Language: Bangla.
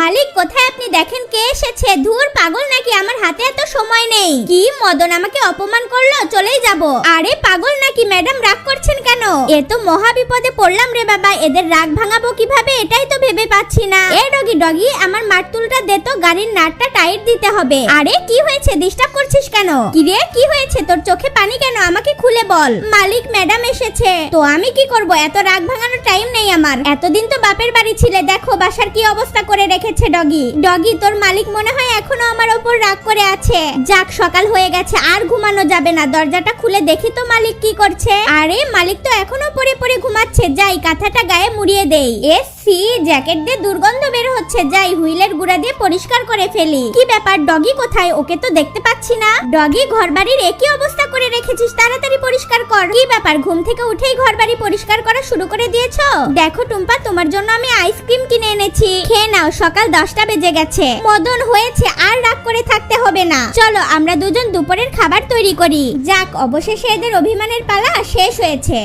মালিক কোথায় আপনি? দেখেন কে এসেছে। ধুর, পাগল নাকি? আমার হাতে এত সময় নেই। কি মদন আমাকে অপমান করলো, চলেই যাব। আরে পাগল নাকি ম্যাডাম, রাগ করছেন কেন? এ তো মহা বিপদে পড়লাম রে বাবা, এদের রাগ ভাঙাবো কিভাবে এটাই তো ভেবে পাচ্ছি না। এ ডগি ডগি, আমার মারতুলটা দে তো, গাড়ির নাটটা টাইট দিতে হবে। আরে কি হয়েছে, ডিস্টার্ব করছিস কেন? কি রে, কি হয়েছে তোর? চোখে পানি কেন, আমাকে খুলে বল। মালিক ম্যাডাম এসেছে। তো আমি কি করব? এত রাগ ভাঙানোর টাইম নেই আমার। এতদিন তো বাপের বাড়ি ছিলে, দেখো বাসার কি অবস্থা করে রেখেছে। ডগি ডগি, তোর মালিক মনে হয় এখনো আমার ওপর রাগ করে আছে। যাক, সকাল হয়ে গেছে, আর ঘুমানো যাবে না। দরজাটা খুলে দেখি তো মালিক কি করছে। আরে মালিক তো এখনো পড়ে পড়ে ঘুমাচ্ছে। যাই, কাঁথাটা গায়ে মুড়িয়ে দেই। এসি জ্যাকেট দিয়ে দুর্গন্ধ বের হচ্ছে। যাই, হুইলের গুঁড়া দিয়ে পরিষ্কার করে ফেলি। কি ব্যাপার, ডগি কোথায়? ওকে তো দেখতে পাচ্ছি না। ডগি, ঘরবাড়ির একই অবস্থা করে রেখেছিস, তাড়াতাড়ি পরিষ্কার কর। কি ব্যাপার, ঘুম থেকে উঠেই ঘরবাড়ি পরিষ্কার করা শুরু করে দিয়েছো? দেখো টুম্পা, তোমার জন্য আমি আইসক্রিম কিনে এনেছি, খেয়ে নাও। সকাল 10টা বেজে গেছে। মদন হয়েছে, আর রাগ করে থাকতে হবে না। চলো আমরা দুজন দুপুরের খাবার তৈরি করি। যাক, অবশেষে এদের অভিমানের পালা শেষ হয়েছে।